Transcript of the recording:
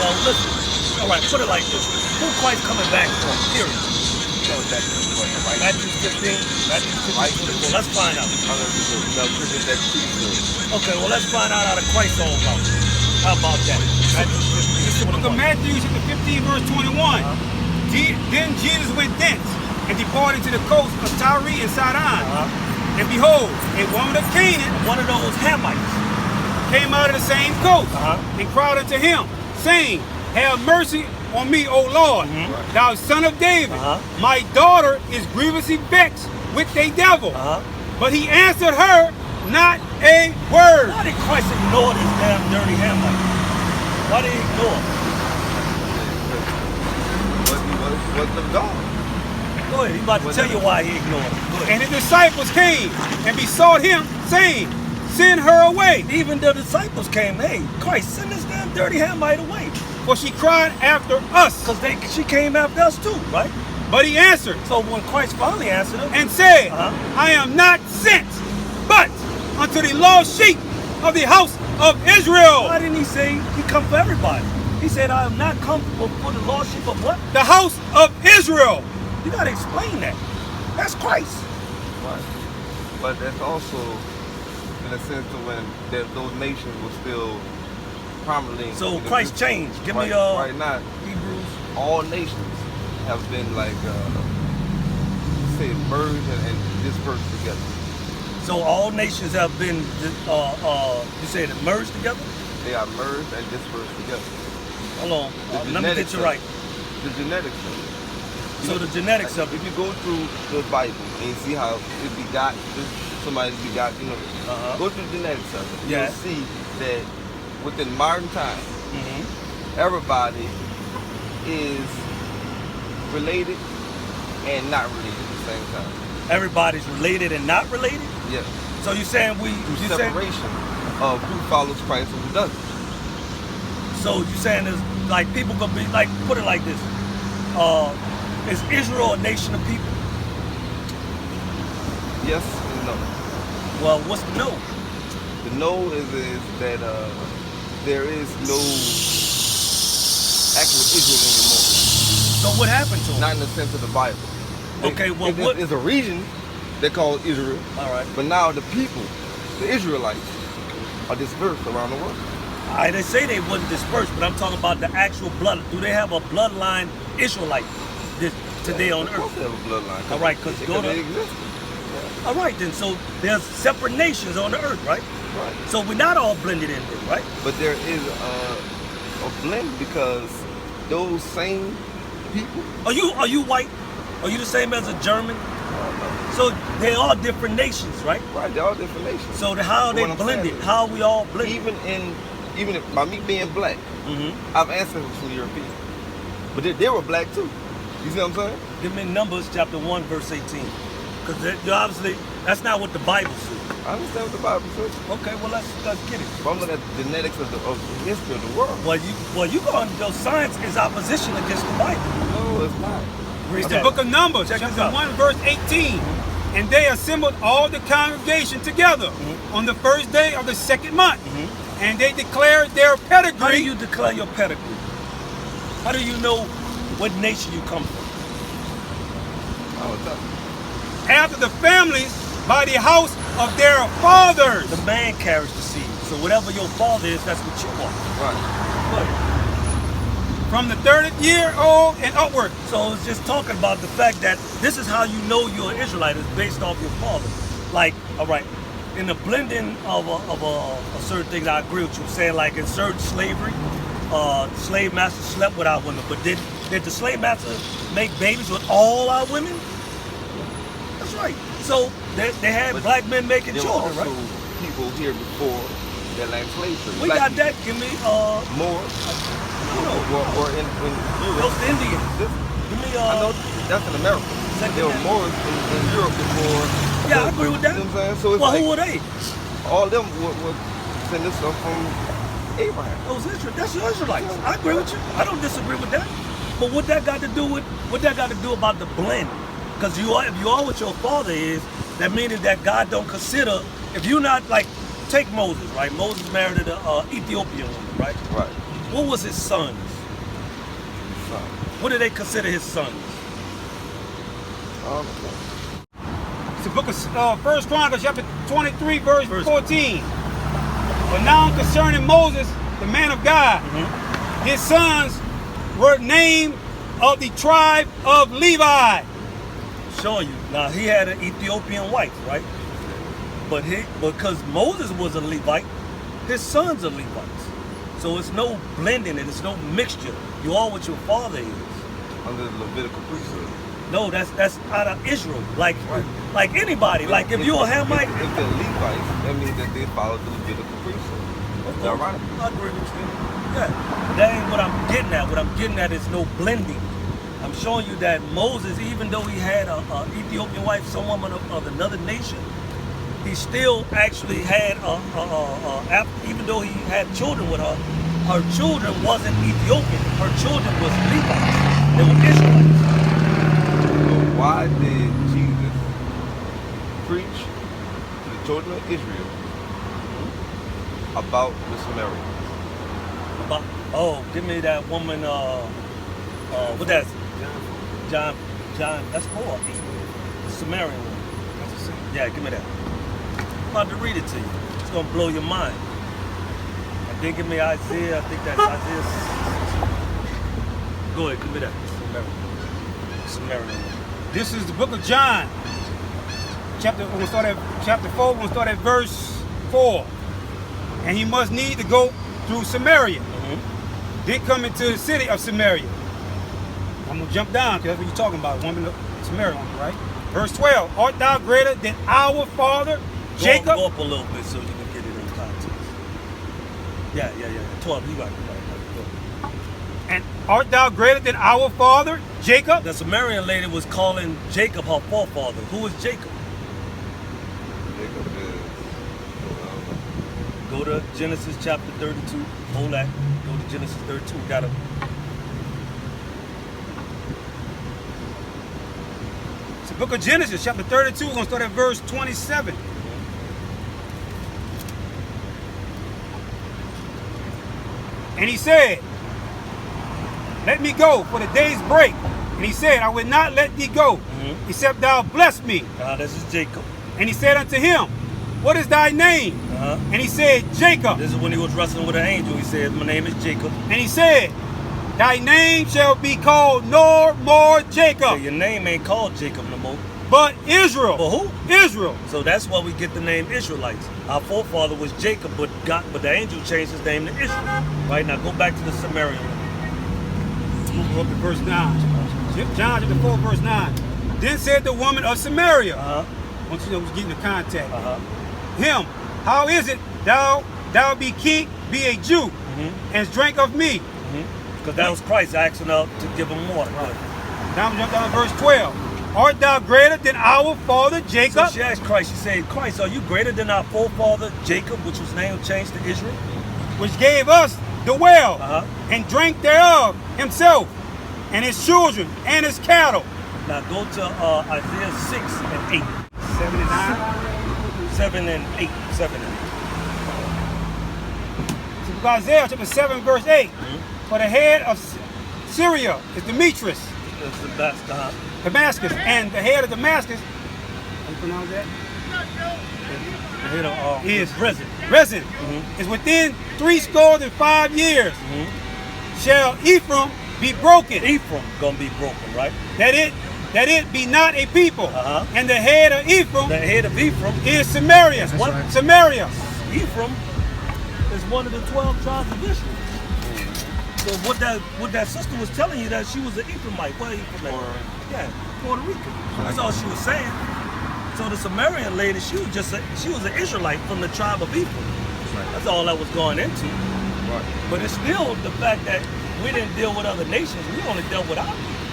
Well, listen. All right, put it like this: who Christ coming back from? Period. Coming back to the point, right? Matthew 15. Matthew 15. Right. 24. Let's find out. Melchizedek priesthood. Okay, well, let's find out how the Christ all about. How about that? Matthew 15. It's the book of Matthew, chapter 15, verse 21. Then Jesus went thence and departed to the coast of Tyre and Sidon. And behold, a woman of Canaan, One of those Hamites. came out of the same coast and cried unto him, saying, Have mercy on me, O Lord, thou son of David. My daughter is grievously vexed with a devil. But he answered her not a word. Why did Christ ignore this damn dirty Hamite? Why did he ignore it? Wasn't of God. Go ahead, he's about to tell you why he ignored it. Go ahead. And his disciples came and besought him, saying, Send her away, Even the disciples came, hey, Christ, send this damn dirty Hamite away. for she cried after us. Because she came after us too, right? But he answered So when Christ finally answered him, and said, Uh-huh. I am not sent, but unto the lost sheep of the house of Israel. why didn't he say he come for everybody? He said, I am not come for the lost sheep of what? The house of Israel. You got to explain that. That's Christ. Right. But that's also in a sense of when those nations were still prominently. So in Christ existence. changed. Give right, me right now, Hebrews. all nations have been like say merged and dispersed together. So all nations have been, you said it merged together? They are merged and dispersed together. Hold on. The Let me get genetics you of right. The genetics of it. So the genetics of it. If you go through the Bible and you see how it begot, somebody begot, go through the genetics of it. Yeah. You'll see that within modern time, Mm-hmm. everybody is related and not related at the same time. Everybody's related and not related? Yeah. So you saying Through separation of who follows Christ and who doesn't. so you saying there's like people gonna be like, put it like this. Is Israel a nation of people? Yes and no. Well, what's the no? The no is that there is no actual Israel anymore. So what happened to them? Not in the sense of the Bible. Okay, well, what- There's a region they call Israel, All right. but now the people, the Israelites, are dispersed around the world. They say they wasn't dispersed, but I'm talking about the actual blood. Do they have a bloodline Israelite today on Of course earth? they have a bloodline. All right, 'cause go to- they exist. All right, then. So there's separate nations on the earth, right? Right. So we're not all blended in there, right? But there is a blend because those same people. Are you white? Are you the same as a German? So they are different nations, right? Right, they're all different nations. So how are But they what I'm saying blended? is, How are we all blended? Even if, by me being black, Mm-hmm. I've ancestors from European, but they were black too. You see what I'm saying? Give me Numbers chapter 1, verse 18. Because you obviously, that's not what the Bible says. I understand what the Bible says. Okay, well let's get it. But I'm looking at the genetics of the history of the world. Well, you going to go science is opposition against the Bible. No, it's not. It's Okay. the book of Numbers, Check chapter this out. 1, verse 18. And they assembled all the congregation together on the first day of the second month. And they declared their How do pedigree. you declare your pedigree? How do you know what nation you come from? I was telling you. After the families by the house of their fathers. The man carries the seed. So whatever your father is, that's what you are. Right. From the 30th year old and upward. So it's just talking about the fact that this is how you know you're an Israelite is based off your father. Like, all right, in the blending of certain things, I agree with you. Saying like in certain slavery, slave masters slept with our women. But did the slave master make babies with all our women? That's right. So they had But black men making There were children, also right? people here before that like slave trade. We Black got people. that. Give me More. Or in Europe. those Indians. This, Give me I know that's in America. Second There were hand. more in Europe before. Yeah, I agree with that. You know what I'm saying? So it's Well, like who were they? all of them were sending stuff from Abraham. Those that's your Israelites. I agree with you. I don't disagree with that. But what that got to do about the blend? Because if you are what your father is, that meaning that God don't consider, if you're not like, take Moses, right? Moses married an Ethiopian woman, right? Right. what was his sons? Son. What do they consider his sons? It's the book of 1 Chronicles, chapter 23, verse 14. But now concerning Moses, the man of God, his sons were named of the tribe of Levi. Showing you. Now he had an Ethiopian wife, right? But because Moses was a Levite, his sons are Levites. So it's no blending and it's no mixture. You are what your father is. Under the Levitical priesthood. No, that's out of Israel. Like anybody. Like if you're a Hamite. If they're Levites, that means that they follow the Levitical priesthood. Okay. Ironic. I agree with you. Yeah. That ain't what I'm getting at. What I'm getting at is no blending. I'm showing you that Moses, even though he had an Ethiopian wife, some woman of another nation, he still actually had even though he had children with her, her children wasn't Ethiopian. Her children was Levites. They were Israelites. So why did Jesus preach to the children of Israel about the Samaritans? Give me that woman. What that's? John. That's 4. The Samaritan woman. Yeah, give me that. I'm about to read it to you. It's gonna blow your mind. And then give me Isaiah. I think that's Isaiah. Go ahead, give me that. Samaritan woman. This is the book of John. We're gonna start at chapter 4, we're gonna start at verse 4. And he must need to go through Samaria. Then come into the city of Samaria. I'm gonna jump down because that's what you're talking about, woman of Samaria, right? Verse 12, art thou greater than our father Jacob? Go up a little bit so you can get it in context. Yeah. 12, you got it. And art thou greater than our father Jacob? The Samaritan lady was calling Jacob her forefather. Who is Jacob? Jacob is. Go to Genesis chapter 32. Hold that. Go to Genesis 32. Got it. It's the book of Genesis, chapter 32. We're going to start at verse 27. And he said, let me go, for the day's break. And he said, I will not let thee go, except thou bless me. This is Jacob. And he said unto him, what is thy name? And he said, Jacob. This is when he was wrestling with an angel. He said, my name is Jacob. And he said, thy name shall be called no more Jacob. So your name ain't called Jacob no more. But Israel. But who? Israel. So that's why we get the name Israelites. Our forefather was Jacob, but the angel changed his name to Israel. Right, now go back to the Samaritan. We'll go up to verse 9. John chapter 4, verse 9. Then said the woman of Samaria. Once you know who's getting the contact. Him, how is it thou be king, be a Jew, and drink of me? Because that was Christ asking her to give him water. Right. Now I'm jump down to verse 12. Art thou greater than our father Jacob? So she asked Christ, she said, Christ, are you greater than our forefather Jacob, which was name changed to Israel? Which gave us the well, and drank thereof himself, and his children, and his cattle. Now go to Isaiah 6 and 8. 7 and 9. 7 and 8. 7 and 8. So we got Isaiah chapter 7, verse 8. For the head of Syria is Demetrius. Damascus. And the head of Damascus, how you pronounce that? The head of is Rezin. Rezin. Is within 65 years. Shall Ephraim be broken. Ephraim gonna be broken, right? That it be not a people. And the head of Ephraim. The head of Ephraim is Samaria. What? Right. Samaria. Ephraim is one of the 12 tribes of Israel. So what that sister was telling you, that she was an Ephraimite. Where Ephraimite? Yeah, Puerto Rico. That's all she was saying. So the Samaritan lady, she was an Israelite from the tribe of Ephraim. That's all that was going into. Right. But it's still the fact that we didn't deal with other nations. We only dealt with our people.